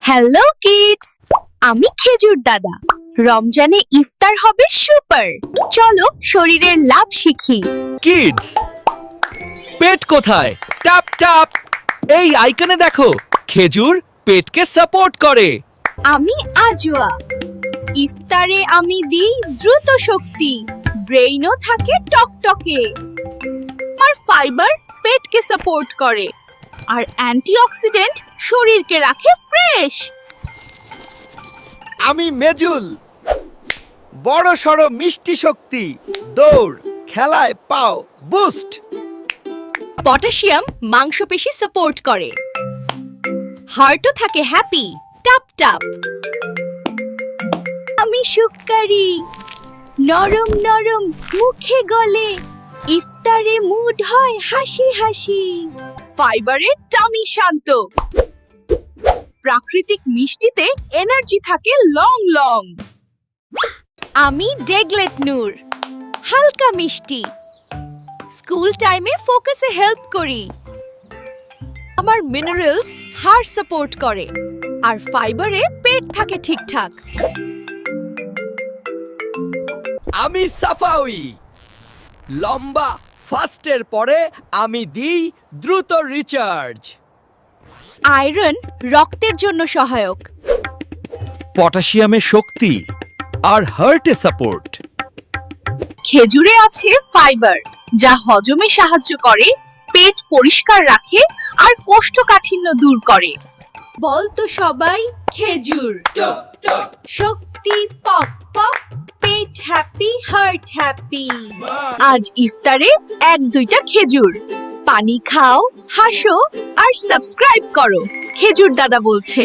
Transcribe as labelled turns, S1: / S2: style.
S1: Hello kids, আমি খেজুর দাদা। রমজানে ইফতার হবে সুপার। চলো শরীরের লাভ শিখি।
S2: কিডস পেট কোথায়? ট্যাপ ট্যাপ, এই আইকনে দেখো, খেজুর পেটকে সাপোর্ট করে।
S1: আমি আজওয়া। ইফতারে আমি দিই দ্রুত শক্তি, ব্রেইনও থাকে টকটকে। আর ফাইবার পেটকে সাপোর্ট করে, আর অ্যান্টিঅক্সিডেন্ট শরীরকে রাখে ফ্রেশ।
S2: আমি মেজুল, বড় সড়ো মিষ্টি শক্তি, দৌড় খেলায় পাও বুস্ট।
S1: পটাশিয়াম মাংসপেশি সাপোর্ট করে, হার্টও থাকে হ্যাপি টাপ টাপ। আমি সুক্কারি, নরম নরম মুখে গলে, ইফতারে মুড হয় হাসি হাসি। ফাইবারে টামি শান্ত, প্রাকৃতিক মিষ্টিতে এনার্জি থাকে লং লং। আমি ডেগলেট নূর, হালকা মিষ্টি, স্কুল টাইমে ফোকাসে হেল্প করি। আমার মিনারেলস হার্ট সাপোর্ট করে, আর ফাইবারে পেট থাকে ঠিকঠাক।
S2: আমি সাফাউই, লম্বা ফাস্টের পরে আমি দিই দ্রুত রিচার্জ।
S1: আয়রন রক্তের জন্য সহায়ক।
S2: পটাশিয়ামে শক্তি আর হার্টে সাপোর্ট।
S1: খেজুরে আছে ফাইবার, যা হজমে সাহায্য করে, পেট পরিষ্কার রাখে আর কোষ্ঠকাঠিন্য দূর করে। বলতো সবাই খেজুর, শক্তি পক পক, পেট হ্যাপি হার্ট হ্যাপি। আজ ইফতারে 1-2টা খেজুর। পানি খাও, হাসো আর সাবস্ক্রাইব করো। খেজুর দাদা বলছে।